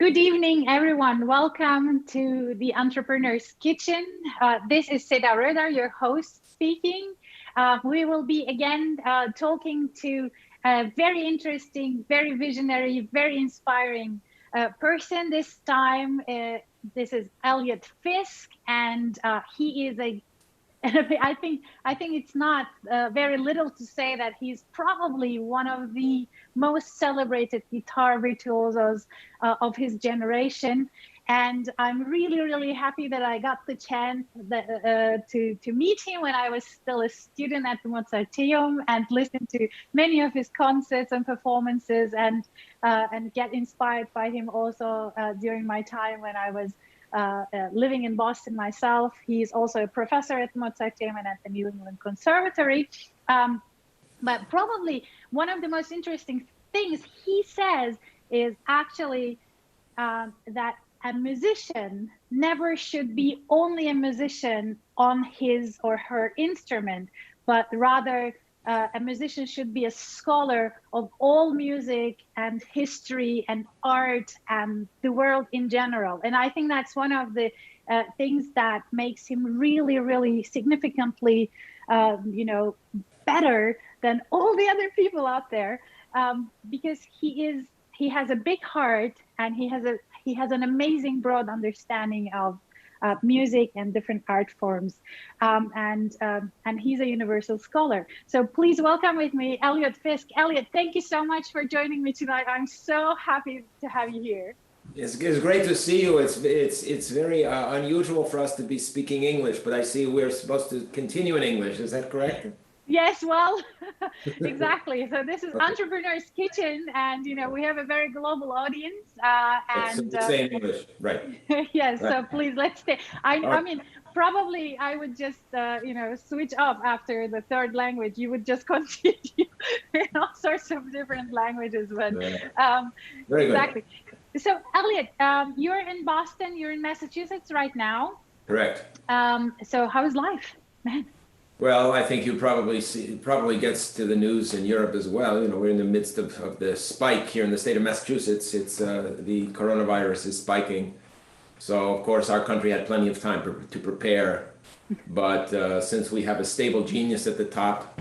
Good evening, everyone. Welcome to the Entrepreneur's Kitchen. This is Seda Röder, your host speaking. We will be again talking to a very interesting, very visionary, very inspiring person this time. This is Eliot Fisk, and he is a I think it's not very little to say that he's probably one of the most celebrated guitar virtuosos of his generation. And I'm really happy that I got the chance to meet him when I was still a student at the Mozarteum and listen to many of his concerts and performances and get inspired by him also during my time when I was living in Boston myself. He's also a professor at Mozarteum and at the New England Conservatory. But probably one of the most interesting things he says is actually that a musician never should be only a musician on his or her instrument, but rather a musician should be a scholar of all music and history and art and the world in general. And I think that's one of the things that makes him really significantly, better than all the other people out there, because he has a big heart and he has an amazing broad understanding of music and different art forms, and he's a universal scholar. So please welcome with me Eliot Fisk. Eliot, thank you so much for joining me tonight. I'm so happy to have you here. It's great to see you. It's very unusual for us to be speaking English, but I see we're supposed to continue in English. Is that correct? Yes, well, exactly. So this is Entrepreneur's Kitchen, and we have a very global audience. And so say in English, right? Yes. Right. So please, let's stay. I mean, probably I would just switch up after the third language. You would just continue in all sorts of different languages, but very exactly. Good. So Eliot, you're in Boston. You're in Massachusetts right now. Correct. So how is life, man? Well, I think you probably gets to the news in Europe as well. We're in the midst of the spike here in the state of Massachusetts. It's the coronavirus is spiking. So, of course, our country had plenty of time to prepare. But since we have a stable genius at the top,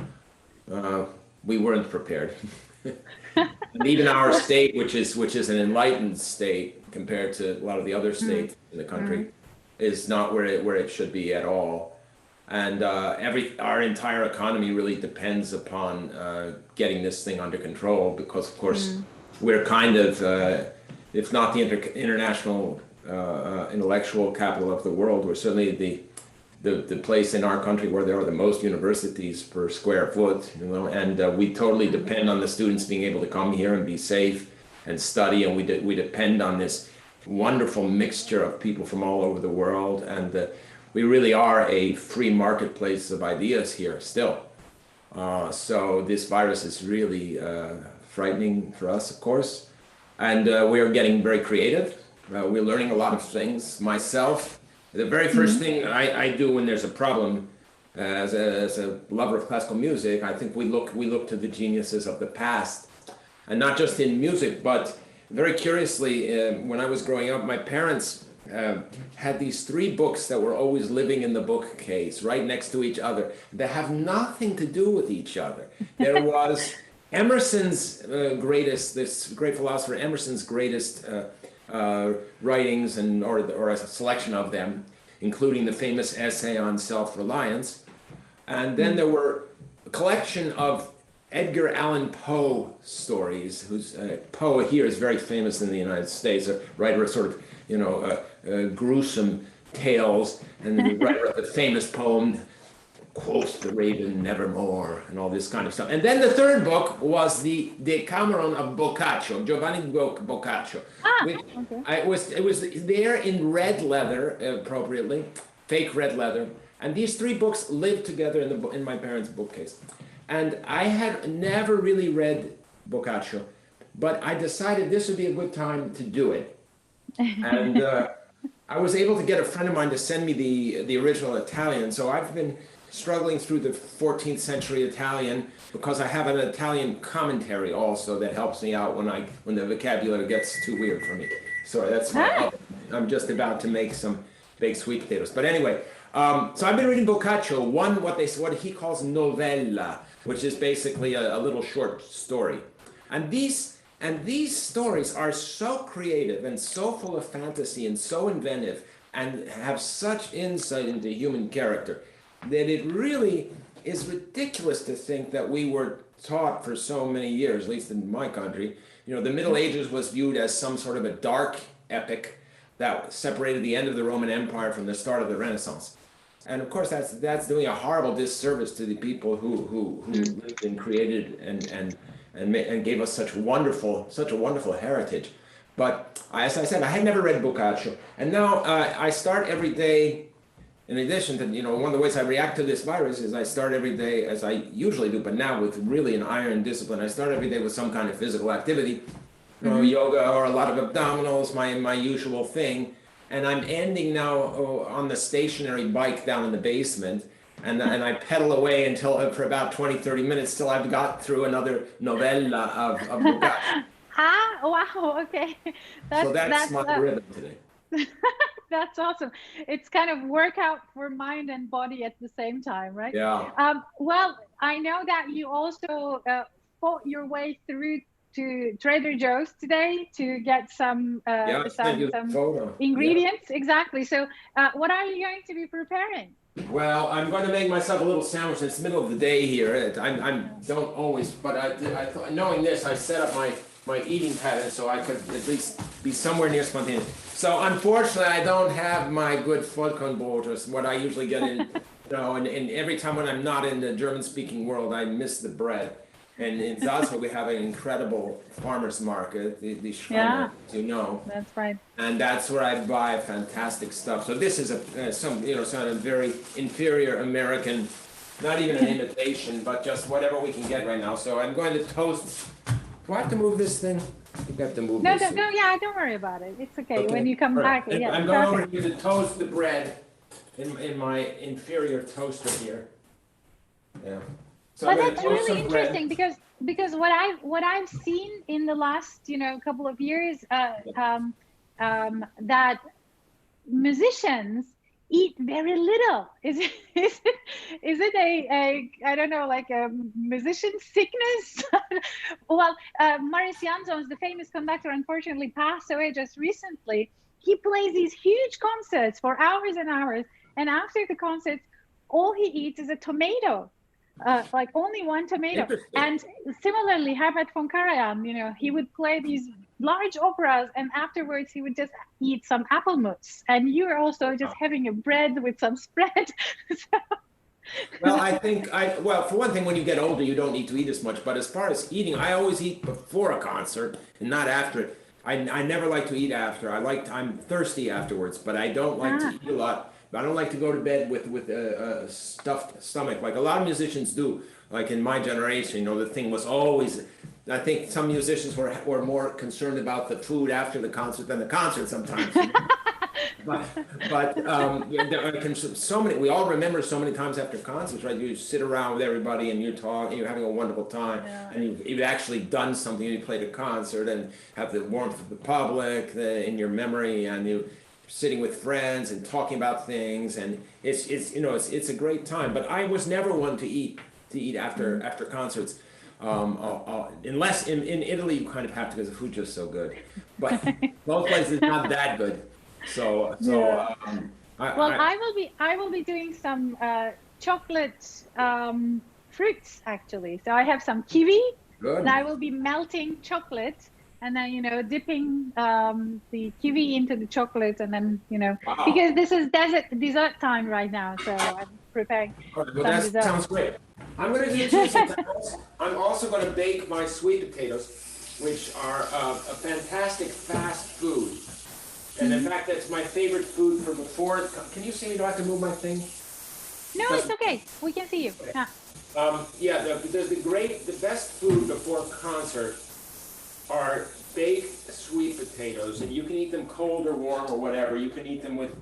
we weren't prepared. And even our state, which is an enlightened state compared to a lot of the other states in the country, is not where it should be at all. And our entire economy really depends upon getting this thing under control, because, of course, we're kind of, if not the international intellectual capital of the world, we're certainly the place in our country where there are the most universities per square foot, and we totally depend on the students being able to come here and be safe and study, and we depend on this wonderful mixture of people from all over the world, and we really are a free marketplace of ideas here still. So this virus is really frightening for us, of course. And we are getting very creative. We're learning a lot of things. Myself, the very first thing I do when there's a problem, as a lover of classical music, I think we look to the geniuses of the past. And not just in music, but very curiously, when I was growing up, my parents had these 3 books that were always living in the bookcase right next to each other. They have nothing to do with each other. There was Emerson's this great philosopher Emerson's greatest writings, or a selection of them, including the famous essay on self-reliance. And then there were a collection of Edgar Allan Poe stories, whose Poe here is very famous in the United States, a writer of sort of gruesome tales, and the writer of the famous poem, quoth the raven nevermore, and all this kind of stuff. And then the third book was the Decameron of Boccaccio, Giovanni Boccaccio. It was there in red leather, appropriately, fake red leather. And these 3 books lived together in my parents' bookcase. And I had never really read Boccaccio, but I decided this would be a good time to do it. And I was able to get a friend of mine to send me the original Italian. So I've been struggling through the 14th century Italian, because I have an Italian commentary also that helps me out when the vocabulary gets too weird for me. Sorry, that's my oven. I'm just about to make some baked sweet potatoes. But anyway, so I've been reading Boccaccio, what he calls novella, which is basically a little short story. And these stories are so creative and so full of fantasy and so inventive and have such insight into human character that it really is ridiculous to think that we were taught for so many years, at least in my country. You know, the Middle Ages was viewed as some sort of a dark epic that separated the end of the Roman Empire from the start of the Renaissance. And of course, that's doing a horrible disservice to the people who lived and created and gave us such a wonderful heritage. But as I said, I had never read Boccaccio, and now I start every day. In addition to, you know, one of the ways I react to this virus is I start every day, as I usually do, but now with really an iron discipline. I start every day with some kind of physical activity, you know, yoga or a lot of abdominals, my usual thing. And I'm ending now on the stationary bike down in the basement. And I pedal away until for about 20, 30 minutes till I've got through another novella of Boccaccio. Ah, wow, okay. That's my rhythm today. That's awesome. It's kind of workout for mind and body at the same time, right? Yeah. Well, I know that you also fought your way through to Trader Joe's today to get some ingredients. Yeah. Exactly. So what are you going to be preparing? Well, I'm going to make myself a little sandwich. It's the middle of the day here. I don't always, but I thought, knowing this, I set up my eating pattern so I could at least be somewhere near spontaneous. So unfortunately, I don't have my good Vollkornbrot, or what I usually get in, you know, and every time when I'm not in the German-speaking world, I miss the bread. And in Salzburg, we have an incredible farmer's market, the Schreiner, as you know. That's right. And that's where I buy fantastic stuff. So this is some very inferior American, not even an imitation, but just whatever we can get right now. So I'm going to toast. Do I have to move this thing? I think I have to move this thing. No, don't worry about it. It's okay. When you come back. Yeah, I'm going over here to toast the bread in my inferior toaster here. Yeah. So but that's really interesting because what I've seen in the last couple of years that musicians eat very little. Is it a I don't know, like a musician sickness? Well, Maurice Jansons, the famous conductor, unfortunately passed away just recently. He plays these huge concerts for hours and hours, and after the concerts, all he eats is a tomato. Like only one tomato. And similarly, Herbert von Karajan, he would play these large operas, and afterwards he would just eat some apple mousse. And you are also just having a bread with some spread. Well, I think for one thing, when you get older, you don't need to eat as much. But as far as eating, I always eat before a concert and not after it. I never like to eat after. I'm thirsty afterwards, but I don't like to eat a lot. I don't like to go to bed with a stuffed stomach like a lot of musicians do. Like in my generation, the thing was always, I think some musicians were more concerned about the food after the concert than the concert sometimes. But we all remember so many times after concerts, right? You sit around with everybody and you're talking, you're having a wonderful time, and you've actually done something. You played a concert and have the warmth of the public in your memory, and you sitting with friends and talking about things, and it's a great time. But I was never one to eat after concerts, unless in Italy you kind of have to because the food's just so good. But most places not that good. I will be doing some chocolate fruits actually. So I have some kiwi. Good. And I will be melting chocolate. And then, dipping the kiwi into the chocolate, and then, wow. Because this is dessert time right now, so I'm preparing. Well, that dessert. Sounds great. I'm going to do two things. I'm also going to bake my sweet potatoes, which are a fantastic fast food. And in fact, that's my favorite food for before. Can you see me? Do I have to move my thing? No, it's okay. We can see you. Okay. The best food before concert are baked sweet potatoes, and you can eat them cold or warm or whatever. You can eat them with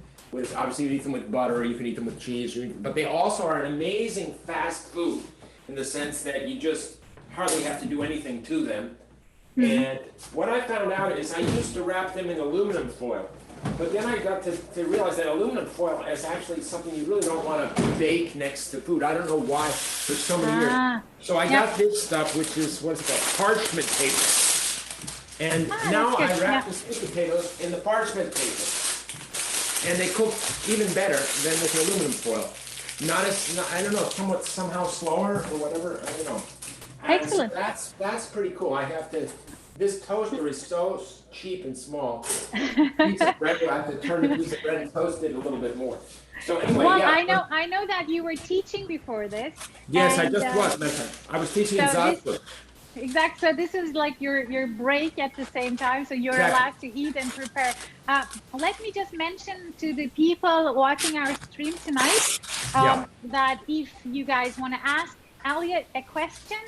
obviously you eat them with butter, you can eat them with cheese, but they also are an amazing fast food in the sense that you just hardly have to do anything to them. And what I found out is I used to wrap them in aluminum foil. But then I got to realize that aluminum foil is actually something you really don't want to bake next to food. I don't know why for so many years. So I got this stuff, which is, what's it called, parchment paper. And now I wrap the sweet potatoes in the parchment paper. And they cook even better than with the aluminum foil. I don't know, somehow slower or whatever, I don't know. Excellent. So that's pretty cool. This toaster is so cheap and small. Piece of bread, I have to turn the piece of bread and toast it a little bit more. So anyway, well, I know that you were teaching before this. Yes, I just was. I was teaching in Salzburg. Exactly. So this is like your break at the same time. So you're allowed to eat and prepare. Let me just mention to the people watching our stream tonight that if you guys want to ask Eliot a question,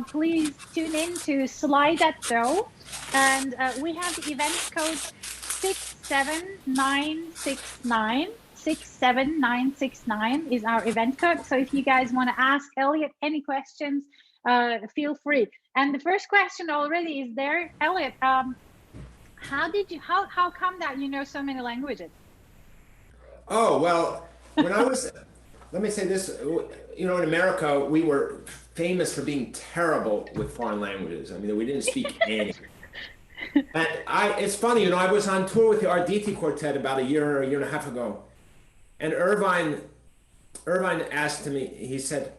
please tune in to Slido, and we have the event code 67969. 67969 is our event code. So if you guys want to ask Eliot any questions, feel free. And the first question already is there, Eliot. How come that you know so many languages? Oh well, when I was. Let me say this, in America, we were famous for being terrible with foreign languages. I mean, we didn't speak any. And it's funny, I was on tour with the Arditi Quartet about a year and a half ago. And Irvine asked me, he said,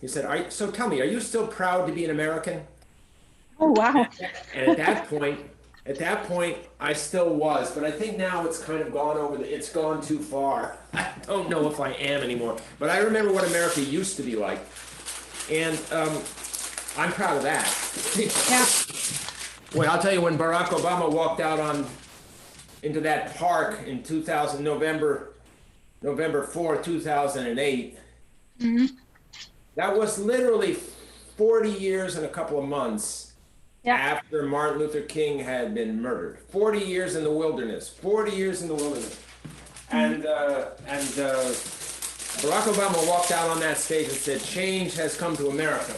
so tell me, are you still proud to be an American? Oh, wow. And at that point, I still was, but I think now it's kind of it's gone too far. I don't know if I am anymore, but I remember what America used to be like, and I'm proud of that. Well, I'll tell you, when Barack Obama walked out into that park in November 4, 2008, that was literally 40 years and a couple of months after Martin Luther King had been murdered. 40 years in the wilderness. 40 years in the wilderness. And Barack Obama walked out on that stage and said, "Change has come to America."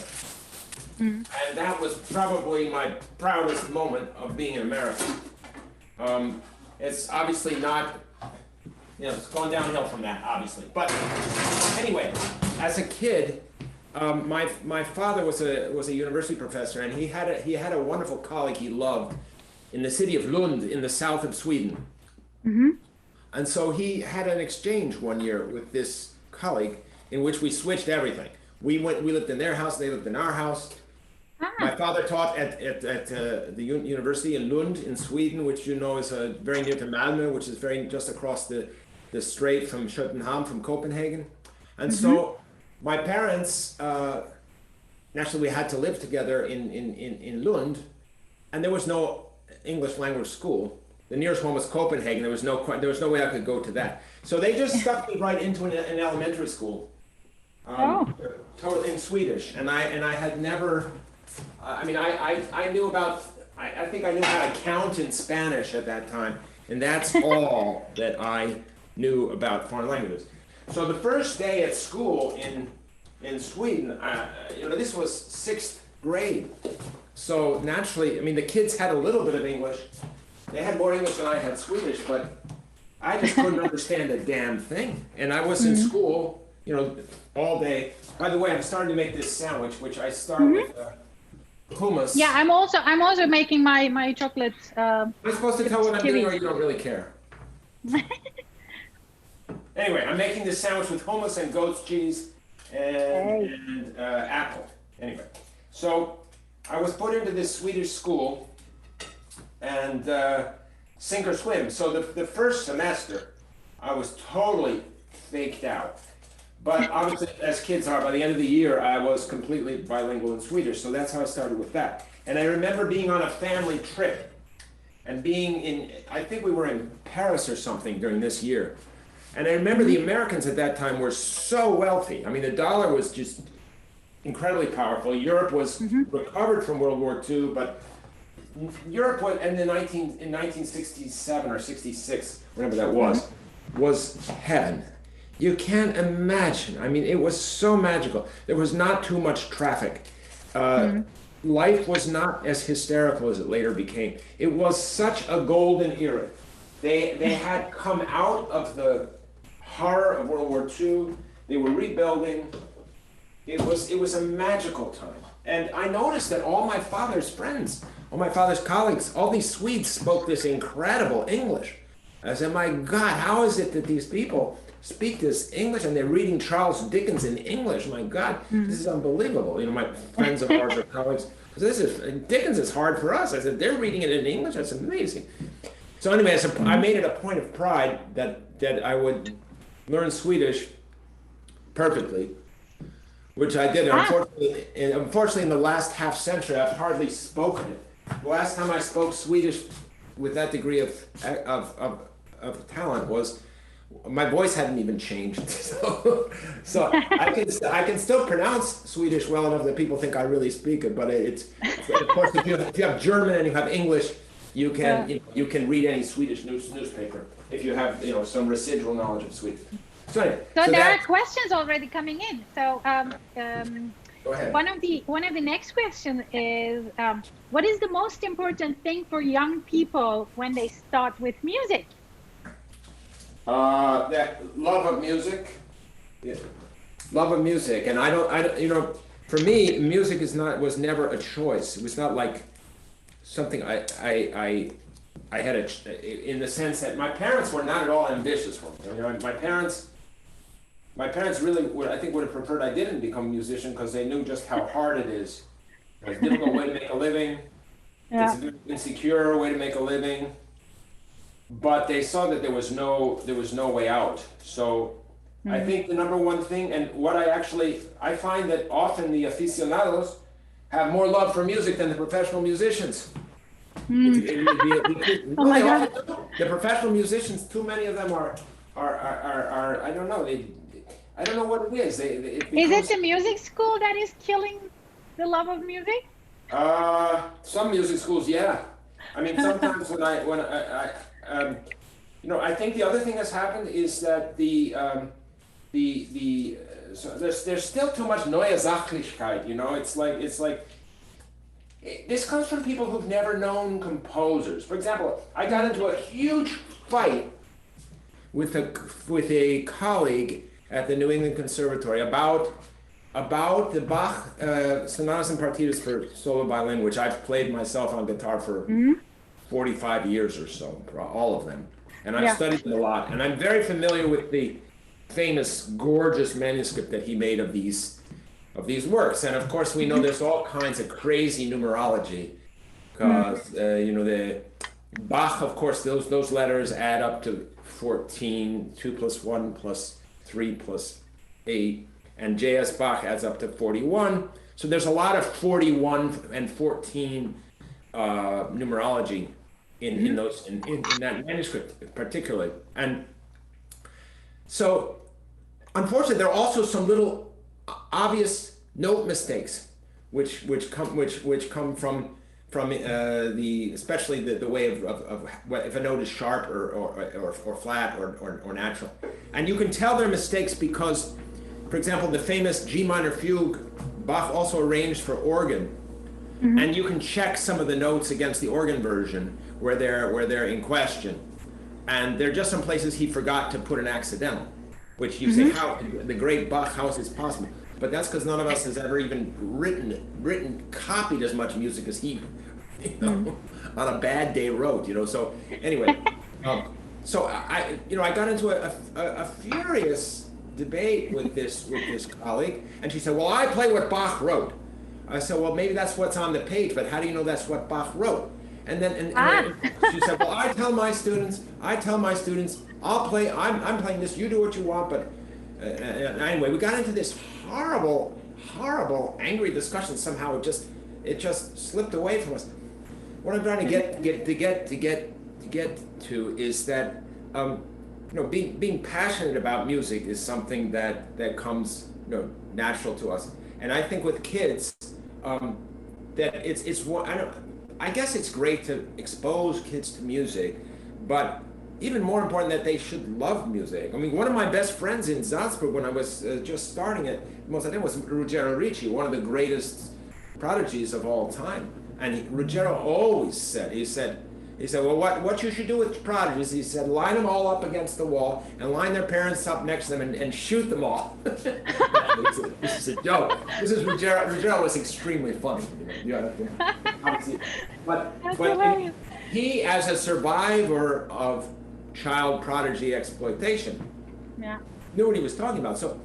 And that was probably my proudest moment of being an American. It's obviously not, it's gone downhill from that, obviously. But anyway, as a kid, my father was a university professor, and he had a wonderful colleague he loved in the city of Lund in the south of Sweden. And so he had an exchange one year with this colleague in which we switched everything. We lived in their house, they lived in our house. My father taught at the university in Lund in Sweden, which is very near to Malmö, which is just across the strait from Köpenhamn, from Copenhagen. And so my parents, naturally, we had to live together in Lund, and there was no English language school. The nearest one was Copenhagen. There was no way I could go to that. So they just stuck me right into an elementary school, totally in Swedish. And I had never. I knew I think I knew how to count in Spanish at that time, and that's all that I knew about foreign languages. So the first day at school in Sweden, this was 6th grade. So naturally, the kids had a little bit of English. They had more English than I had Swedish, but I just couldn't understand a damn thing. And I was in school, all day. By the way, I'm starting to make this sandwich, which I start with hummus. Yeah, I'm also making my chocolate. Am I supposed to tell what I'm doing, or you don't really care? Anyway, I'm making this sandwich with hummus and goat's cheese and apple. Anyway, so I was put into this Swedish school, and sink or swim. So the first semester, I was totally faked out. But obviously, as kids are, by the end of the year, I was completely bilingual in Swedish. So that's how I started with that. And I remember being on a family trip and being I think we were in Paris or something during this year. And I remember the Americans at that time were so wealthy. The dollar was just incredibly powerful. Europe was recovered from World War II, but Europe was, in 1967 or 66, whatever that was heaven. You can't imagine. It was so magical. There was not too much traffic. life was not as hysterical as it later became. It was such a golden era. They had come out of the horror of World War II. They were rebuilding. It was a magical time. And I noticed that all my father's friends, all my father's colleagues, all these Swedes spoke this incredible English. I said, my God, how is it that these people speak this English and they're reading Charles Dickens in English? My God, this is unbelievable. You know, my friends of Harvard colleagues, Dickens is hard for us. I said, they're reading it in English? That's amazing. So anyway, I made it a point of pride that I would learn Swedish perfectly, which I did. Unfortunately, in the last half century, I've hardly spoken it. The last time I spoke Swedish with that degree of talent was, my voice hadn't even changed. So I can still pronounce Swedish well enough that people think I really speak it. But it's of course, if you have German and you have English, you can read any Swedish newspaper if you have some residual knowledge of Swedish. So there are questions already coming in. So go ahead. One of the next questions is, what is the most important thing for young people when they start with music? That love of music. Yeah. Love of music, and I don't, for me, music was never a choice. It was not like something I had in the sense that my parents were not at all ambitious for me. My parents really would have preferred I didn't become a musician, because they knew just how hard it is. It's a difficult way to make a living. Yeah. It's a very insecure way to make a living. But they saw that there was no way out. So I think the number one thing, and what I find that often the aficionados have more love for music than the professional musicians. Oh my God. The professional musicians, too many of them are I don't know. I don't know what it is. Is it the music school that is killing the love of music? Some music schools, yeah. I mean, sometimes when I think the other thing that's happened is that so there's still too much neue Sachlichkeit. It's like this comes from people who've never known composers. For example, I got into a huge fight with a colleague at the New England Conservatory about the Bach sonatas and partitas for solo violin, which I've played myself on guitar for 45 years or so, all of them. And I've studied them a lot. And I'm very familiar with the famous, gorgeous manuscript that he made of these works. And of course, we know there's all kinds of crazy numerology, because the Bach, of course, those letters add up to 14, 2 plus 1 plus 3 plus 8, and J.S. Bach adds up to 41. So there's a lot of 41 and 14 numerology in that manuscript particularly. And so unfortunately, there are also some little obvious note mistakes which come from especially the way of if a note is sharp or flat or natural. And you can tell they're mistakes because, for example, the famous G minor fugue, Bach also arranged for organ. And you can check some of the notes against the organ version where they're in question. And there are just some places he forgot to put an accidental, which you say, how the great Bach, how is this possible? But that's because none of us has ever even copied as much music as he, on a bad day wrote. So anyway, so I got into a furious debate with this colleague, and she said, "Well, I play what Bach wrote." I said, "Well, maybe that's what's on the page, but how do you know that's what Bach wrote?" And then she said, "Well, I tell my students, I'm playing this. You do what you want." But anyway, we got into this horrible, angry discussion. Somehow it just slipped away from us. What I'm trying to get to is that being passionate about music is something that comes natural to us. And I think with kids, that it's I guess it's great to expose kids to music, but even more important that they should love music. I mean, one of my best friends in Salzburg when I was just starting at Mozarteum was Ruggero Ricci, one of the greatest prodigies of all time. And Ruggiero always said, he said, well, what you should do with prodigies, he said, line them all up against the wall and line their parents up next to them and shoot them all. This is a joke. This is Ruggiero. Ruggiero was extremely funny. Obviously. But he, as a survivor of child prodigy exploitation, knew what he was talking about. So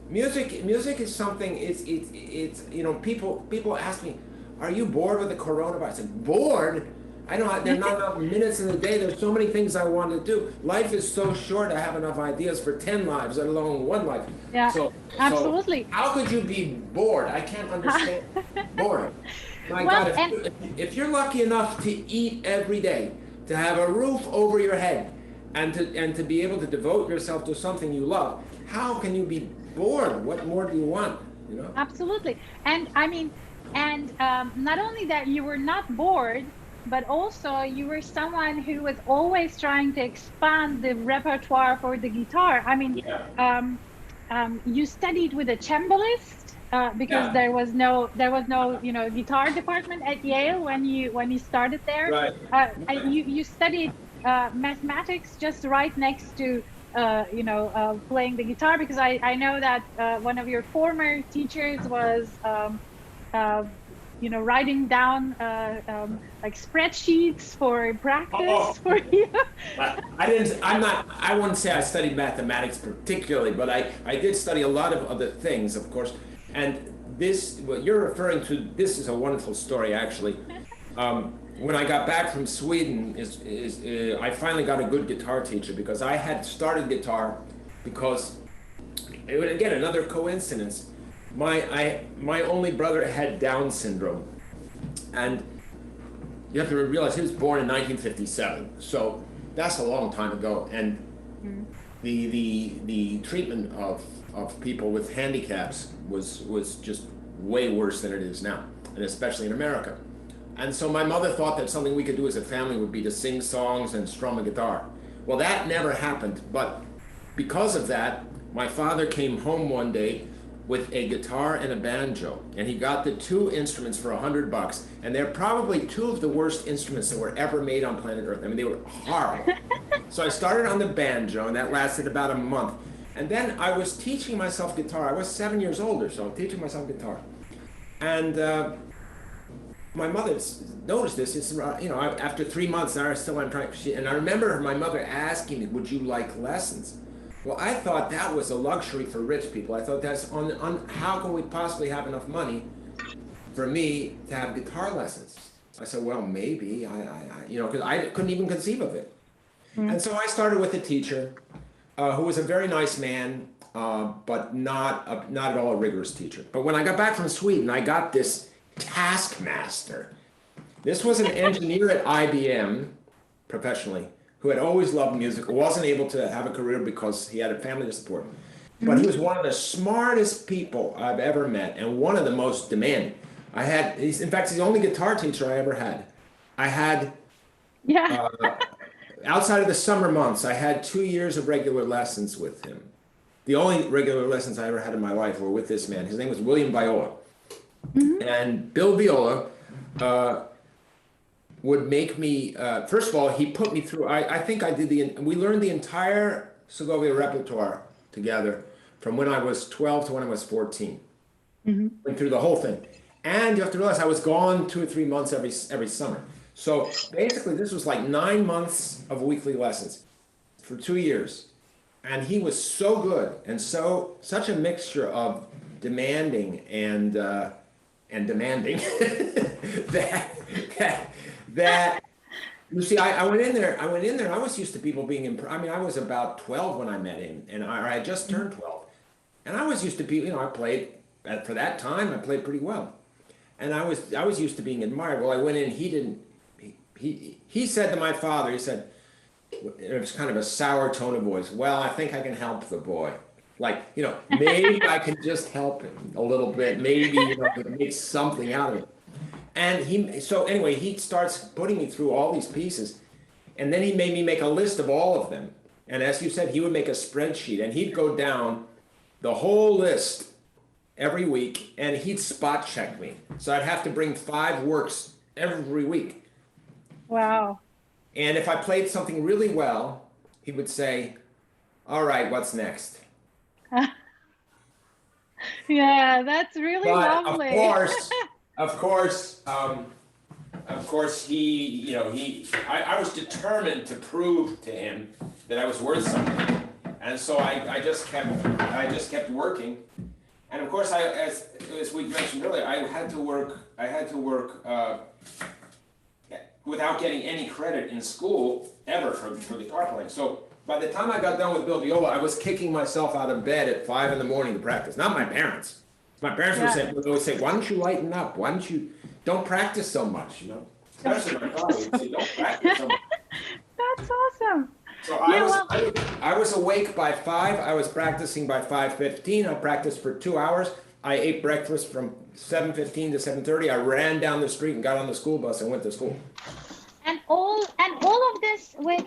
music is something, it's people ask me, are you bored with the coronavirus? I said, bored? There are not enough minutes in the day. There's so many things I want to do. Life is so short. I have enough ideas for 10 lives, let alone one life. Yeah, absolutely. So how could you be bored? I can't understand boring. My God, if you're lucky enough to eat every day, to have a roof over your head, and to be able to devote yourself to something you love, how can you be bored? What more do you want? Absolutely. And I mean, not only that, you were not bored, but also you were someone who was always trying to expand the repertoire for the guitar. I mean, you studied with a cembalist because there was no guitar department at Yale when you started there. Right. You studied mathematics just right next to playing the guitar, because I know that one of your former teachers was writing down like spreadsheets for practice for you. I wouldn't say I studied mathematics particularly, but I did study a lot of other things, of course. And what you're referring to, this is a wonderful story, actually. When I got back from Sweden, I finally got a good guitar teacher, because I had started guitar because, again, another coincidence. My only brother had Down syndrome, and you have to realize he was born in 1957, so that's a long time ago. And the treatment of people with handicaps was just way worse than it is now, and especially in America. And so my mother thought that something we could do as a family would be to sing songs and strum a guitar. Well, that never happened, but because of that, my father came home one day with a guitar and a banjo, and he got the two instruments for $100, and they're probably two of the worst instruments that were ever made on planet Earth. I mean, they were horrible. So I started on the banjo, and that lasted about a month. And then I was teaching myself guitar. I was 7 years older, so I'm teaching myself guitar. And my mother noticed this. It's, after 3 months, I still am trying. And I remember my mother asking me, "Would you like lessons?" Well, I thought that was a luxury for rich people. I thought that's on how can we possibly have enough money for me to have guitar lessons? I said, well, maybe because I couldn't even conceive of it. And so I started with a teacher who was a very nice man, but not at all a rigorous teacher. But when I got back from Sweden, I got this taskmaster. This was an engineer at IBM, professionally, who had always loved music, wasn't able to have a career because he had a family to support. But he was one of the smartest people I've ever met, and one of the most demanding. In fact, he's the only guitar teacher I ever had. I had, outside of the summer months, I had 2 years of regular lessons with him. The only regular lessons I ever had in my life were with this man. His name was William Viola. And Bill Viola would make me, first of all, he put me through, I think we learned the entire Segovia repertoire together from when I was 12 to when I was 14. Went through the whole thing. And you have to realize I was gone 2 or 3 months every summer. So basically this was like 9 months of weekly lessons for 2 years. And he was so good and such a mixture of demanding and demanding that you see, I went in there and I was used to people being I was about 12 when I met him, and I had just turned 12, and I was used to I played for that time. I played pretty well, and I was used to being admired. Well, I went in. He said to my father, he said, it was kind of a sour tone of voice, well, I think I can help the boy. Like, maybe I can just help him a little bit. Maybe, make something out of it. And he starts putting me through all these pieces. And then he made me make a list of all of them. And as you said, he would make a spreadsheet and he'd go down the whole list every week, and he'd spot check me. So I'd have to bring 5 works every week. Wow. And if I played something really well, he would say, "All right, what's next?" Yeah, that's really But lovely. of course, I was determined to prove to him that I was worth something, and so I just kept working, and of course, as we mentioned earlier, I had to work without getting any credit in school ever for guitar playing. So by the time I got done with Bill Viola, I was kicking myself out of bed at 5 in the morning to practice. Not my parents. My parents would say, "Why don't you lighten up? Why don't practice so much?" You know, especially my father would say, "Don't practice so much." That's awesome. So I was awake by 5. I was practicing by 5:15. I practiced for 2 hours. I ate breakfast from 7:15 to 7:30. I ran down the street and got on the school bus and went to school. And all of this with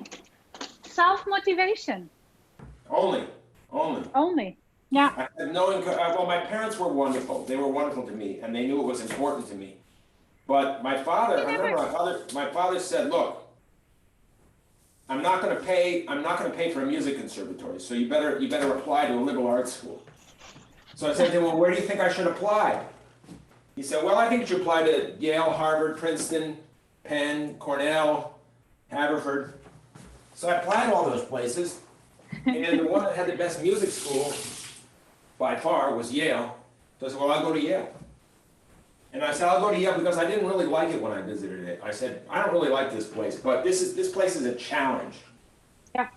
self-motivation. Only. Yeah. I had well, my parents were wonderful. They were wonderful to me, and they knew it was important to me. But my father, my father said, "Look, I'm not going to pay for a music conservatory. So you better apply to a liberal arts school." So I said to him, "Well, where do you think I should apply?" He said, "Well, I think you should apply to Yale, Harvard, Princeton, Penn, Cornell, Haverford." So I applied to all those places, and the one that had the best music school by far was Yale. So I said, "Well, I'll go to Yale." And I said, "I'll go to Yale because I didn't really like it when I visited it." I said, "I don't really like this place, but this place is a challenge." Yeah.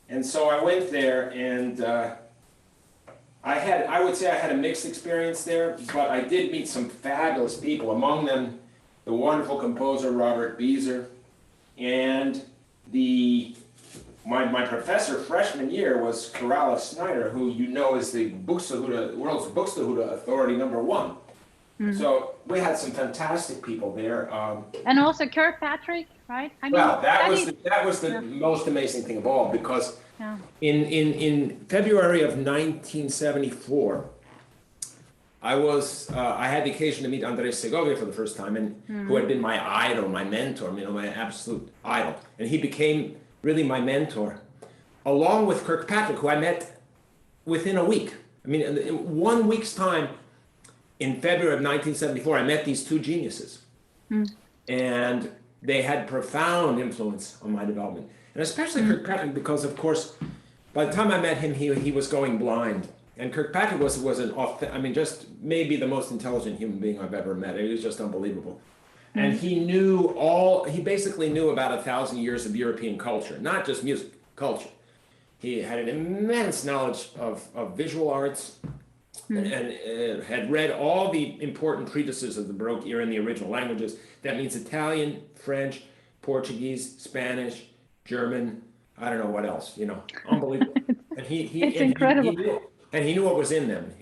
And so I went there, and I would say I had a mixed experience there, but I did meet some fabulous people. Among them, the wonderful composer Robert Beezer, and my professor freshman year was Kerala Snyder, who you know is the world's Buxtehude authority #1. Mm-hmm. So we had some fantastic people there. And also Kirkpatrick, right? I mean, well, that was the most amazing thing of all, because in February of 1974, I had the occasion to meet Andres Segovia for the first time, and who had been my idol, my mentor, my absolute idol, and he became really my mentor, along with Kirkpatrick, who I met within a week. I mean, in 1 week's time, in February of 1974, I met these 2 geniuses, and they had profound influence on my development, and especially Kirkpatrick, because of course, by the time I met him, he was going blind. And Kirkpatrick was just maybe the most intelligent human being I've ever met. He was just unbelievable. And he basically knew about 1,000 years of European culture, not just music, culture. He had an immense knowledge of visual arts, and had read all the important treatises of the Baroque era in the original languages. That means Italian, French, Portuguese, Spanish, German, I don't know what else, unbelievable. And it's incredible. He knew what was in them,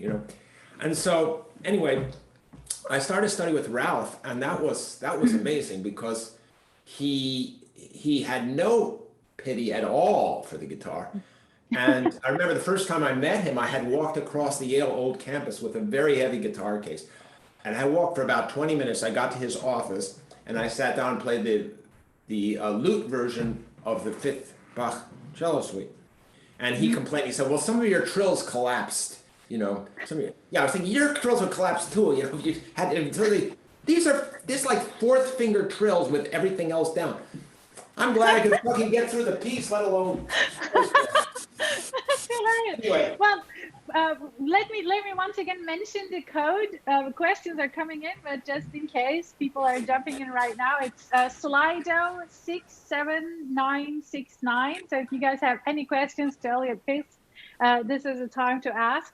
And so, anyway, I started studying with Ralph, and that was amazing, because he had no pity at all for the guitar. And I remember the first time I met him, I had walked across the Yale Old Campus with a very heavy guitar case. And I walked for about 20 minutes. I got to his office, and I sat down and played the lute version of the 5th Bach cello suite. And he complained. He said, "Well, some of your trills collapsed. I was thinking your trills would collapse too. You had these like 4th finger trills with everything else down. I'm glad I could fucking get through the piece, let alone." That's hilarious. Anyway. Well, let me once again mention the code. Questions are coming in, but just in case people are jumping in right now, it's Slido 67969. So if you guys have any questions to Eliot Fisk, this is the time to ask.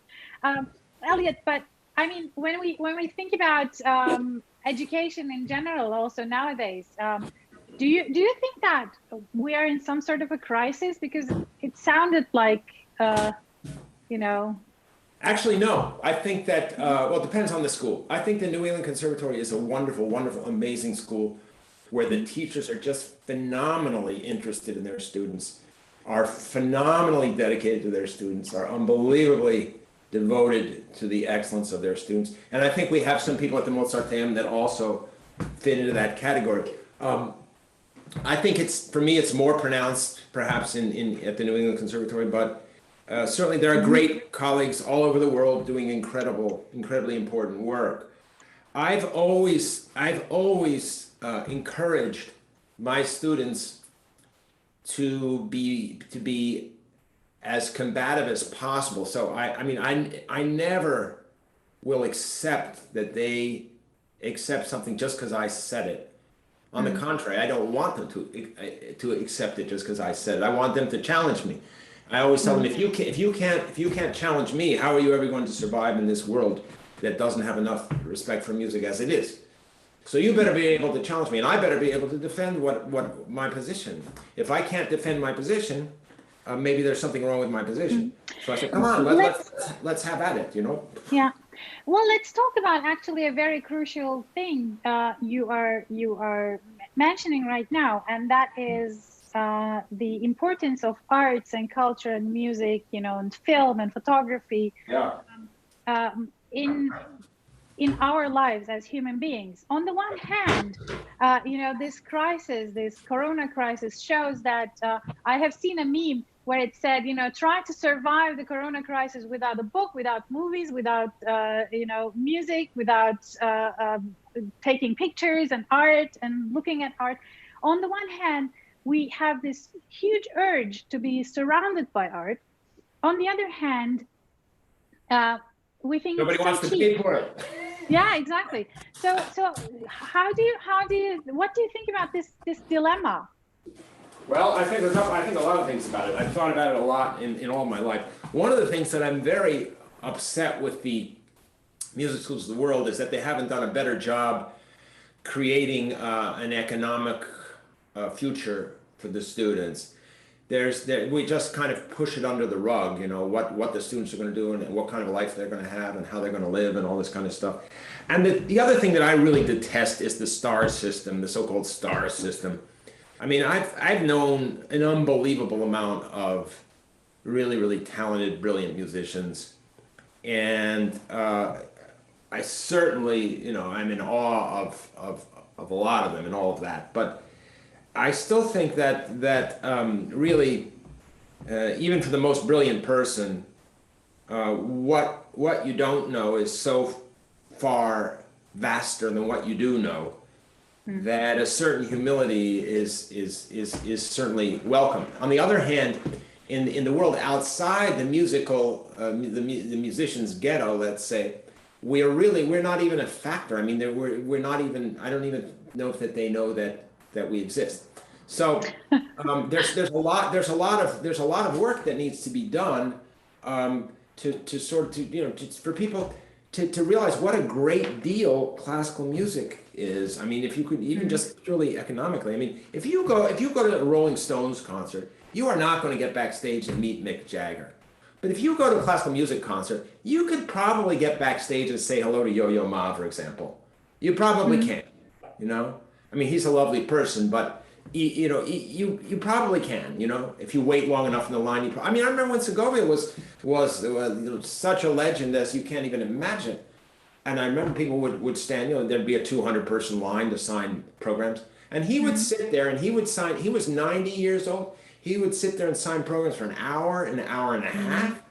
Eliot, but I mean, when we think about education in general, also nowadays, do you think that we are in some sort of a crisis? Because it sounded like, Actually, no. I think that, it depends on the school. I think the New England Conservatory is a wonderful, wonderful, amazing school where the teachers are just phenomenally interested in their students, are phenomenally dedicated to their students, are unbelievably devoted to the excellence of their students. And I think we have some people at the Mozarteum that also fit into that category. I think for me, it's more pronounced perhaps at the New England Conservatory, but certainly there are great colleagues all over the world doing incredibly important work. I've always encouraged my students to be as combative as possible. So I never will accept that they accept something just because I said it. On the contrary, I don't want them to accept it just because I said it. I want them to challenge me. I always tell them, if you can't challenge me, how are you ever going to survive in this world that doesn't have enough respect for music as it is? So you better be able to challenge me, and I better be able to defend what my position. If I can't defend my position, maybe there's something wrong with my position. So I said, come on, let's have at it, you know? Yeah. Well, let's talk about actually a very crucial thing you are mentioning right now, and that is the importance of arts and culture and music, you know, and film and photography. Yeah. In our lives as human beings. On the one hand, you know, this corona crisis shows that I have seen a meme where it said, you know, try to survive the corona crisis without a book, without movies, without, you know, music, without taking pictures and art and looking at art. On the one hand, we have this huge urge to be surrounded by art. On the other hand, we think nobody wants to pay for it. Yeah, exactly. So what do you think about this dilemma? Well, I think a lot of things about it. I've thought about it a lot in all my life. One of the things that I'm very upset with the music schools of the world is that they haven't done a better job creating an economic future for the students. We just kind of push it under the rug, you know, what the students are going to do and what kind of life they're going to have and how they're going to live and all this kind of stuff. And the other thing that I really detest is the star system, the so-called star system. I mean, I've known an unbelievable amount of really, really talented, brilliant musicians. And I certainly, you know, I'm in awe of a lot of them and all of that. But I still think that really, even for the most brilliant person, what you don't know is so far vaster than what you do know, that a certain humility is certainly welcome. On the other hand, in the world outside the musical, the musician's ghetto, let's say, we're not even a factor. I mean, we're not even. I don't even know that they know that we exist. So there's a lot of work that needs to be done to sort of, you know, for people to realize what a great deal classical music is. I mean, if you could even just purely economically, I mean, if you go to a Rolling Stones concert, you are not going to get backstage and meet Mick Jagger. But if you go to a classical music concert, you could probably get backstage and say hello to Yo-Yo Ma, for example. You probably can, you know? I mean, he's a lovely person, but you know, you probably can, you know, if you wait long enough in the line. I mean, I remember when Segovia was you know, such a legend as you can't even imagine. And I remember people would stand, you know, there'd be a 200-person line to sign programs. And he would sit there and he would sign, he was 90 years old. He would sit there and sign programs for an hour and a half.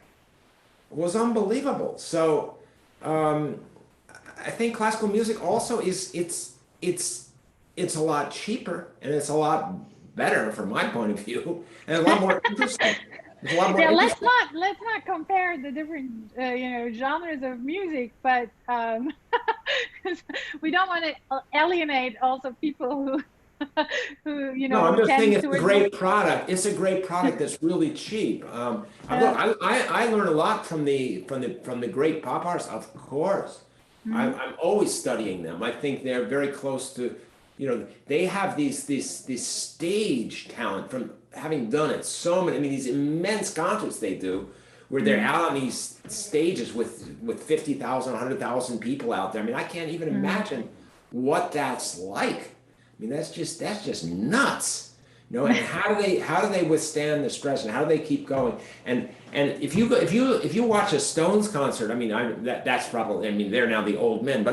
It was unbelievable. So I think classical music also it's a lot cheaper and it's a lot better from my point of view and a lot more interesting. Yeah, let's not compare the different you know, genres of music, but we don't want to alienate also people who you know. No, I'm just saying it's a great product. It's a great product that's really cheap. I learn a lot from the great pop artists, of course. I'm always studying them. I think they're very close to, you know, they have this stage talent from having done it so many. I mean, these immense concerts they do, where they're out on these stages with 50,000, 100,000 people out there. I mean, I can't even imagine what that's like. I mean, that's just nuts, You know, and how do they withstand the stress, and how do they keep going? And if you watch a Stones concert, I mean, that's probably, I mean, they're now the old men, but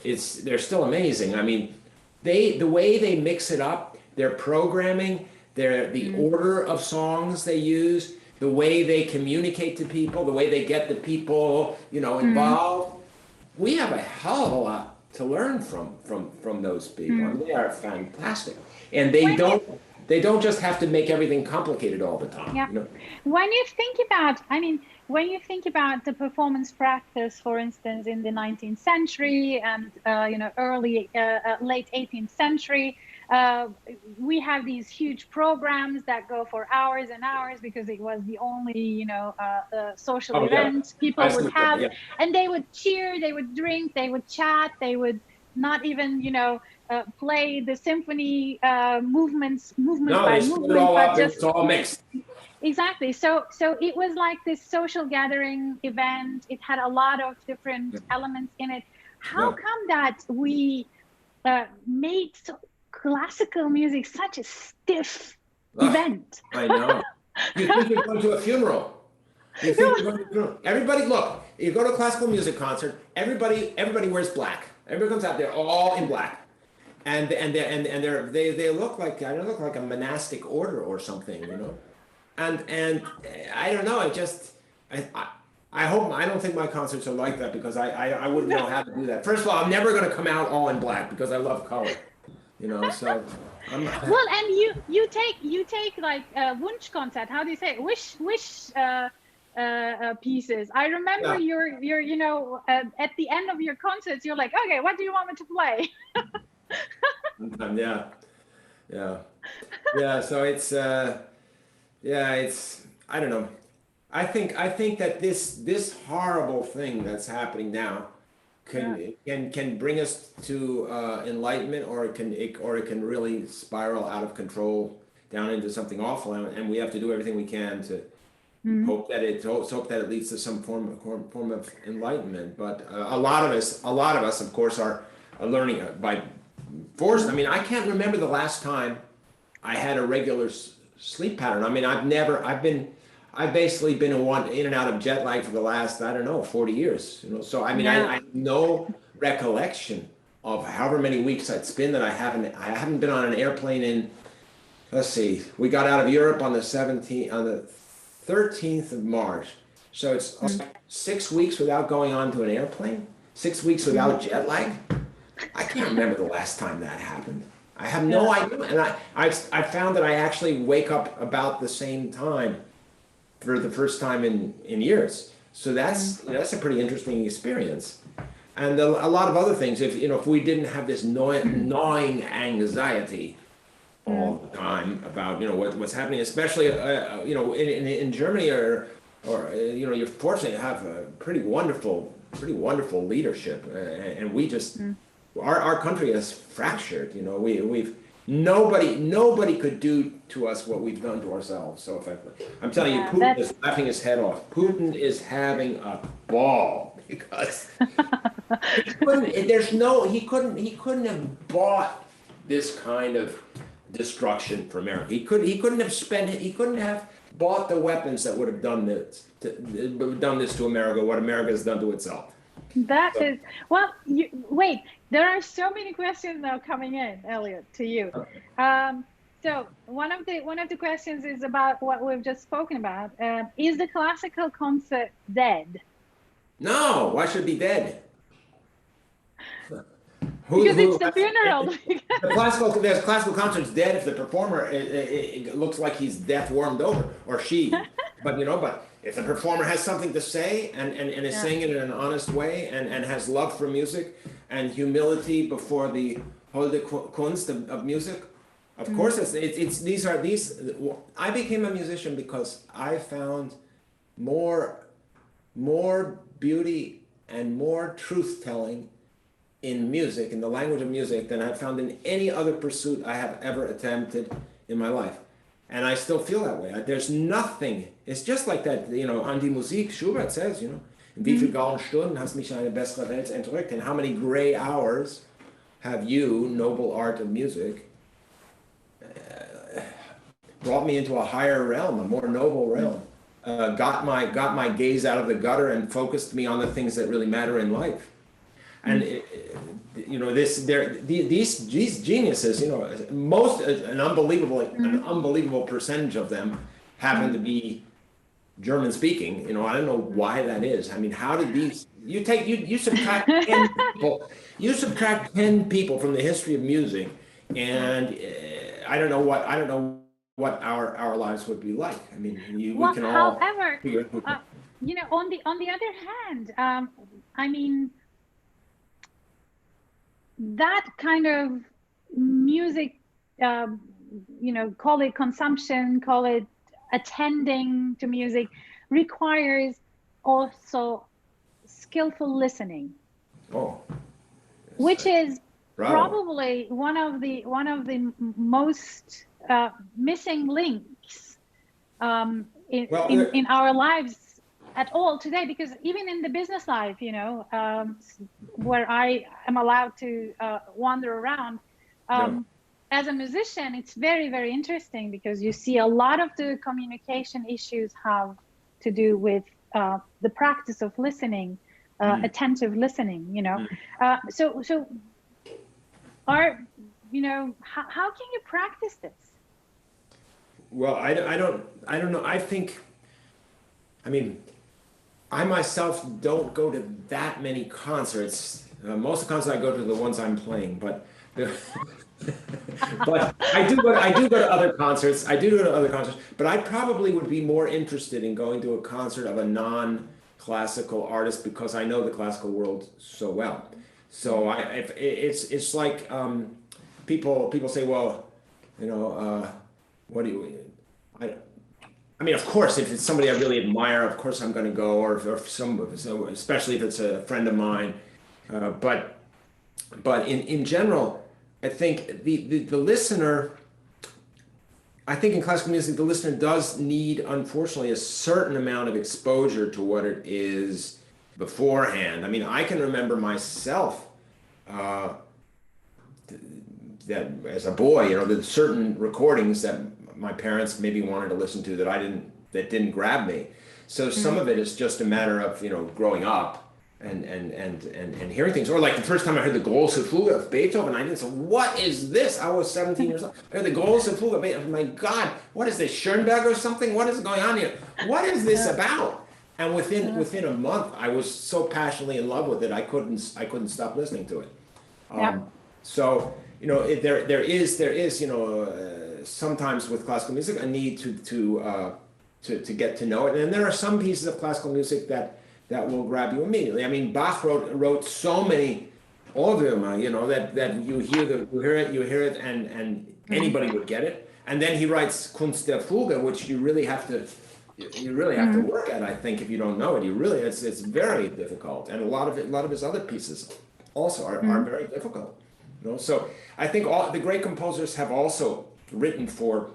they're still amazing. I mean, the way they mix it up, their programming, the order of songs they use, the way they communicate to people, the way they get the people, you know, involved. We have a hell of a lot to learn from those people. I mean, they are fantastic, and they don't just have to make everything complicated all the time. Yeah. You know? When you think about the performance practice, for instance, in the 19th century and late 18th century, we have these huge programs that go for hours and hours because it was the only social event people would have, and they would cheer, they would drink, they would chat, they would not even play the symphony movement by movement, but just it's all mixed. Exactly. So it was like this social gathering event. It had a lot of different elements in it. How come that we made classical music such a stiff event? I know. You think you're going to a funeral. Everybody, look, you go to a classical music concert, everybody wears black. Everybody comes out there all in black. And they look like, I don't look like a monastic order or something, you know. And I don't know, I don't think my concerts are like that, because I wouldn't know how to do that. First of all, I'm never going to come out all in black because I love color, you know. So well, and you take like Wunschkonzert. How do you say it? Wish pieces. I remember your at the end of your concerts, you're like, okay, what do you want me to play? So it's I don't know. I think that this horrible thing that's happening now can bring us to enlightenment, or it can really spiral out of control down into something awful, and we have to do everything we can to hope that it leads to some form of enlightenment. But a lot of us, of course, are learning by force. I mean, I can't remember the last time I had a regular sleep pattern. I mean, I've basically been in and out of jet lag for the last, 40 years, you know. So I mean, I have no recollection of however many weeks it's been that I haven't been on an airplane in, let's see, we got out of Europe on the 13th of March. So it's 6 weeks without going onto an airplane, 6 weeks without jet lag. I can't remember the last time that happened. I have no idea. And I found that I actually wake up about the same time for the first time in years. So that's a pretty interesting experience. And a lot of other things, if we didn't have this gnawing anxiety all the time about what's happening, especially in Germany, or you're fortunate to have a pretty wonderful leadership, and we just our country is fractured. You know, we've nobody could do to us what we've done to ourselves. So I'm telling you, Putin is laughing his head off. Putin is having a ball because he couldn't have bought this kind of destruction for America. He couldn't have bought the weapons that would have done this to America, what America has done to itself. Wait, there are so many questions now coming in, Eliot, to you. So one of the questions is about what we've just spoken about. Is the classical concert dead? No, why should it be dead? Because it's the funeral. There's classical concerts dead if the performer it looks like he's death warmed over, or she. But if the performer has something to say and is saying it in an honest way and has love for music and humility before the Holde Kunst of music, of course these. I became a musician because I found more beauty and more truth telling in music, in the language of music, than I've found in any other pursuit I have ever attempted in my life. And I still feel that way. There's nothing, it's just like that, an die Musik, Schubert says, in wie viele grauen Stunden hast mich eine bessere Welt entrückt, and how many gray hours have you, noble art of music, brought me into a higher realm, a more noble realm. Got my gaze out of the gutter and focused me on the things that really matter in life. And these geniuses, an unbelievable percentage of them happen to be German speaking. I don't know why that is. I mean, how did these? You subtract 10 people. You subtract 10 people from the history of music, and I don't know what our lives would be like. I mean, we can all. However, on the other hand, I mean, that kind of music, call it consumption, call it attending to music, requires also skillful listening. Which is probably one of the most missing links in our lives at all today, because even in the business life, where I am allowed to wander around, as a musician, it's very, very interesting, because you see a lot of the communication issues have to do with the practice of listening, attentive listening, so how can you practice this? Well, I don't know. I myself don't go to that many concerts. Most of the concerts I go to are the ones I'm playing, but but I do go to other concerts. But I probably would be more interested in going to a concert of a non-classical artist, because I know the classical world so well. So it's like people say, well, what do you? I mean, of course, if it's somebody I really admire, of course I'm going to go, or especially if it's a friend of mine. But in general, I think the listener. I think in classical music, the listener does need, unfortunately, a certain amount of exposure to what it is beforehand. I mean, I can remember myself that as a boy, there's certain recordings that my parents maybe wanted to listen to that didn't grab me. So some of it is just a matter of growing up and hearing things. Or like the first time I heard the Große Fuge of Beethoven, I didn't say, what is this? I was 17 years old. I heard the Große Fuge of Beethoven. My God, what is this, Schoenberg or something? What is going on here? What is this about? And within a month, I was so passionately in love with it, I couldn't stop listening to it. So there is sometimes with classical music a need to get to know it, and there are some pieces of classical music that will grab you immediately. I mean, Bach wrote so many, all of them, that you hear it, and anybody would get it. And then he writes Kunst der Fuge, which you really have to work at. I think if you don't know it, it's very difficult. And a lot of his other pieces also are very difficult. So I think all the great composers have also written for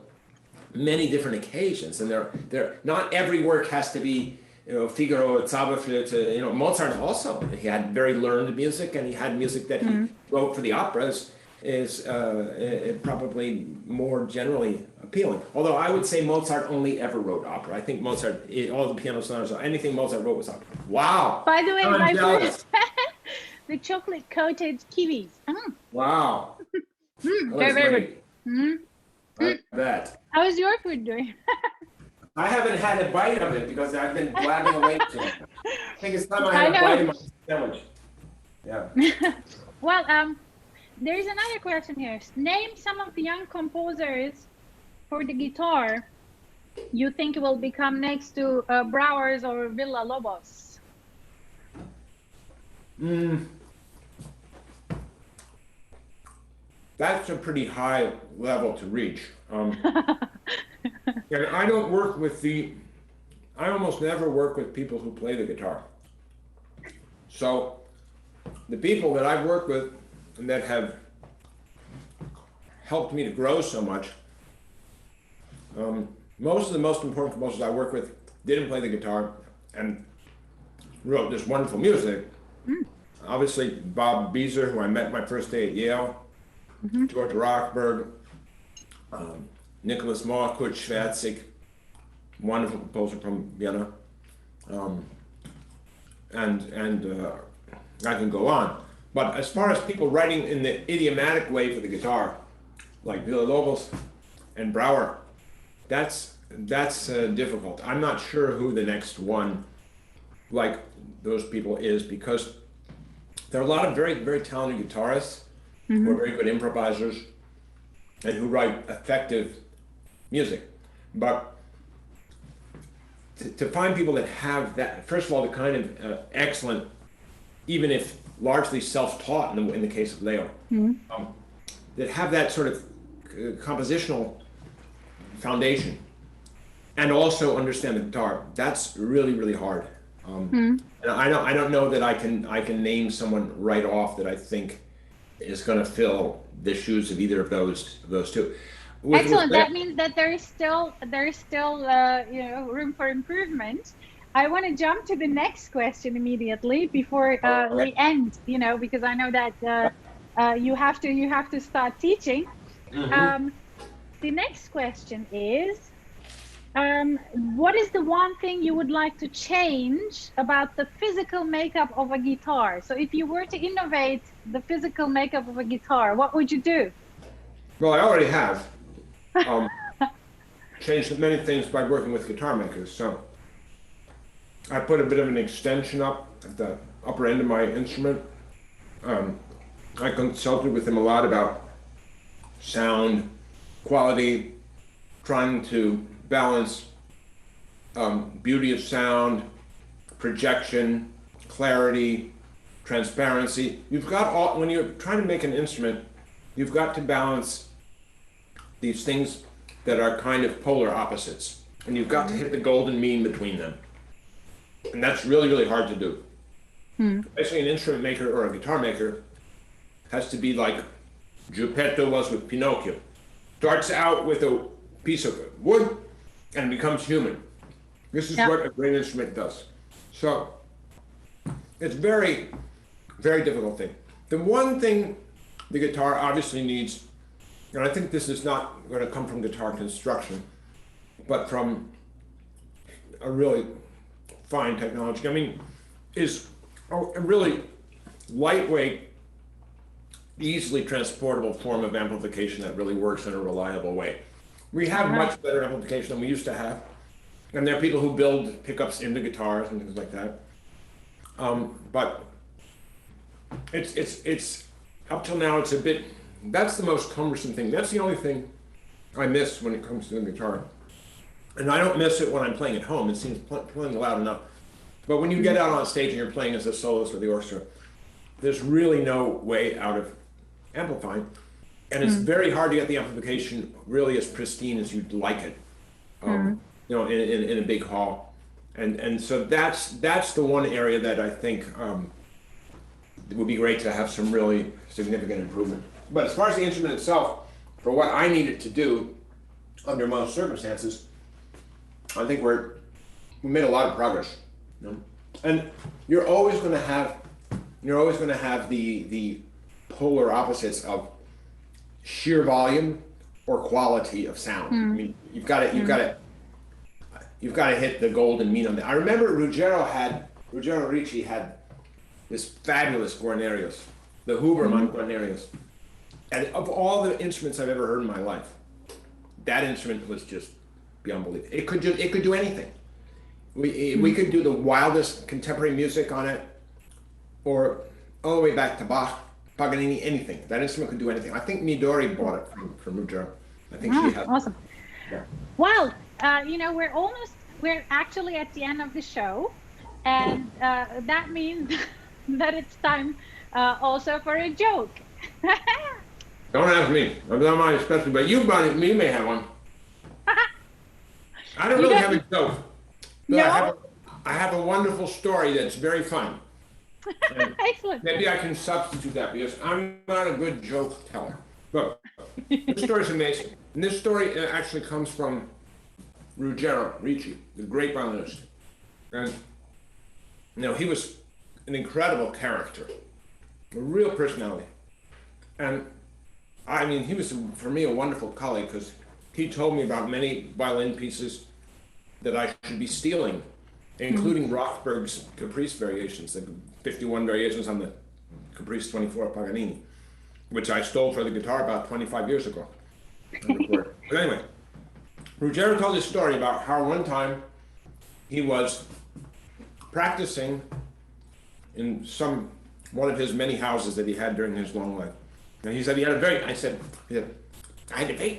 many different occasions, and they're not every work has to be Figaro, Zauberflöte. Mozart also, he had very learned music, and he had music that he wrote for the operas is probably more generally appealing. Although I would say Mozart only ever wrote opera. I think Mozart, all the piano sonatas, anything Mozart wrote was opera. Wow. By the way, my food, the chocolate coated kiwis. Wow. Very, very good. I bet. How is your food doing? I haven't had a bite of it because I've been blabbing away too much. I think it's time I had a bite of my sandwich. Yeah. Well, there is another question here. Name some of the young composers for the guitar you think will become next to Brouwers or Villa-Lobos. That's a pretty high level to reach. And I don't work with I almost never work with people who play the guitar. So the people that I've worked with and that have helped me to grow so much, most of the most important composers I work with didn't play the guitar and wrote this wonderful music. Obviously, Bob Beezer, who I met my first day at Yale, George Rochberg, Nicholas Mohr, Kurt Schwärzig, wonderful composer from Vienna, and I can go on. But as far as people writing in the idiomatic way for the guitar, like Villa-Lobos and Brouwer, that's difficult. I'm not sure who the next one like those people is, because there are a lot of very, very talented guitarists who are very good improvisers and who write effective music. But to find people that have that, first of all, the kind of excellent, even if largely self-taught in the case of Leo, that have that sort of compositional foundation and also understand the guitar, that's really, really hard. And I don't know that I can name someone right off that I think is going to fill the shoes of either of those two. Excellent. That means that there is still room for improvement. I want to jump to the next question immediately before we end. Because I know that you have to start teaching. The next question is, what is the one thing you would like to change about the physical makeup of a guitar? So if you were to innovate the physical makeup of a guitar, what would you do? Well, I already have changed many things by working with guitar makers. So I put a bit of an extension up at the upper end of my instrument. I consulted with them a lot about sound quality, trying to balance beauty of sound, projection, clarity, transparency. You've got all, when you're trying to make an instrument, you've got to balance these things that are kind of polar opposites, and you've got to hit the golden mean between them. And that's really, really hard to do. Basically, an instrument maker or a guitar maker has to be like Geppetto was with Pinocchio. Starts out with a piece of wood and becomes human. This is what a great instrument does. So it's very, very difficult thing. The one thing the guitar obviously needs, and I think this is not going to come from guitar construction, but from a really fine technology, I mean, is a really lightweight, easily transportable form of amplification that really works in a reliable way. We have much better amplification than we used to have. And there are people who build pickups into guitars and things like that. But it's up till now, it's a bit, that's the most cumbersome thing. That's the only thing I miss when it comes to the guitar. And I don't miss it when I'm playing at home. It seems playing loud enough. But when you get out on stage and you're playing as a soloist with the orchestra, there's really no way out of amplifying. And it's very hard to get the amplification really as pristine as you'd like it, in a big hall. And so that's the one area that I think it would be great to have some really significant improvement. But as far as the instrument itself, for what I need it to do under most circumstances, I think we made a lot of progress. And you're always going to have the polar opposites of sheer volume or quality of sound. I mean, you've got to hit the golden mean on that. I remember Ruggero Ricci had this fabulous Guarnerius, the Huberman Guarnerius. And of all the instruments I've ever heard in my life, that instrument was just beyond belief. It could do anything. We could do the wildest contemporary music on it, or all the way back to Bach, Paganini, anything. That instrument could do anything. I think Midori bought it from Röder. I think she has. Awesome. Yeah. Well, we're actually at the end of the show, and that means that it's time also for a joke. Don't ask me. I'm not mine especially, but you may have one. I don't really have a joke. But no? I have a wonderful story that's very fun. Excellent. Maybe I can substitute that because I'm not a good joke teller. But this story is amazing. And this story actually comes from Ruggero Ricci, the great violinist. And he was an incredible character, a real personality. And I mean, he was, for me, a wonderful colleague because he told me about many violin pieces that I should be stealing, including Rothberg's Caprice variations, the 51 variations on the Caprice 24 Paganini, which I stole for the guitar about 25 years ago. But anyway, Ruggiero told this story about how one time he was practicing in one of his many houses that he had during his long life. And he said he had a very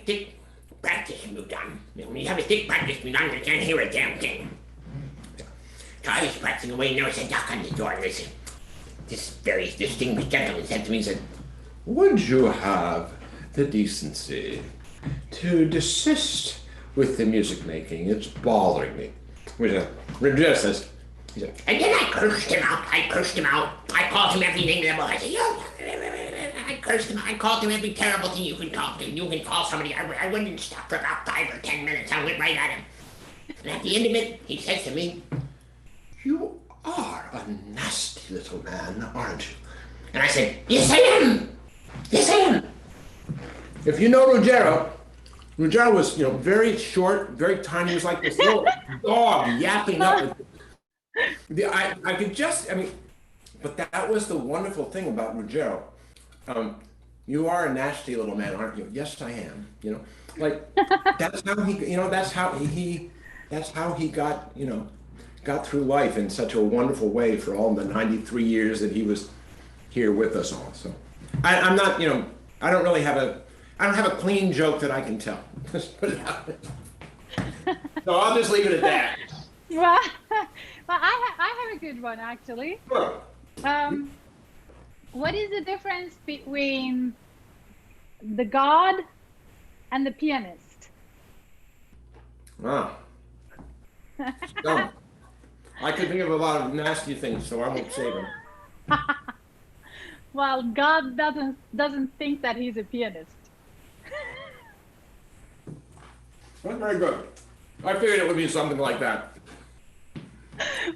thick practice move done. When you have a thick practice move done, you can't hear a damn thing. So I was practicing away, and there was a knock on the door. And this very distinguished gentleman said to me, he said, "Would you have the decency to desist with the music making? It's bothering me." Which Röder says, he said, and then I cursed him out. I called him every name in the book. I said, I cursed him. I called him every terrible thing you can talk to. You can call somebody. I wouldn't stop for about 5 or 10 minutes. I went right at him. And at the end of it, he says to me, "You are a nasty little man, aren't you?" And I said, "Yes, I am. Yes, I am." If you know Ruggiero was, very short, very tiny. He was like this little dog yapping up. I could just, but that was the wonderful thing about Ruggiero. You are a nasty little man, aren't you? Yes, I am. That's how he got through life in such a wonderful way for all the 93 years that he was here with us all. So I'm not, I don't have a clean joke that I can tell. Just put it out there. So I'll just leave it at that. Well, I have a good one actually. Sure. What is the difference between the god and the pianist? Wow. So, I could think of a lot of nasty things, so I won't say them. Well, God doesn't think that he's a pianist. That's very good. I figured it would be something like that.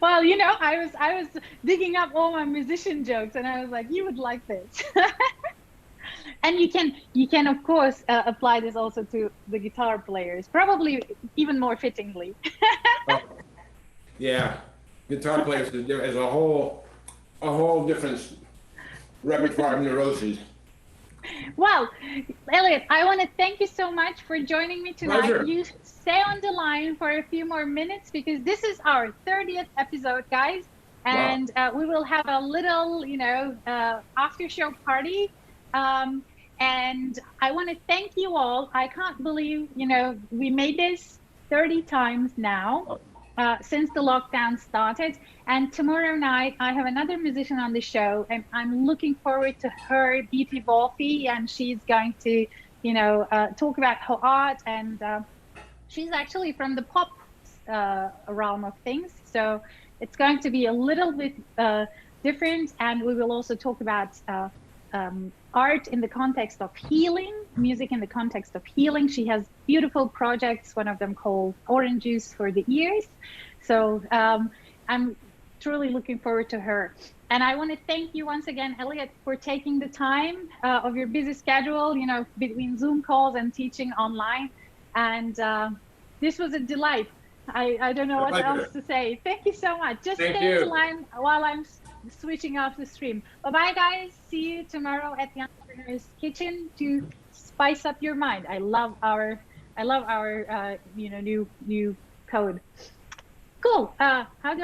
Well, I was digging up all my musician jokes, and I was like, you would like this. And you can of course apply this also to the guitar players, probably even more fittingly. Yeah, guitar players is a whole different repertoire of neuroses. Well, Eliot, I want to thank you so much for joining me tonight. Pleasure. You stay on the line for a few more minutes because this is our 30th episode, guys. And we will have a little, after show party. And I want to thank you all. I can't believe, we made this 30 times now. Since the lockdown started, and tomorrow night I have another musician on the show, and I'm looking forward to her, B.P. Wolfe, and she's going to, talk about her art, and she's actually from the pop realm of things, so it's going to be a little bit different, and we will also talk about art in the context of healing, music in the context of healing. She has beautiful projects, one of them called Orange Juice for the Ears. So I'm truly looking forward to her. And I want to thank you once again, Eliot, for taking the time of your busy schedule, between Zoom calls and teaching online. And this was a delight. I don't know what else to say. Thank you so much. Just stay on the line while I'm switching off the stream. Bye-bye, guys. See you tomorrow at the Entrepreneur's Kitchen to spice up your mind. I love our new code. Cool. How do I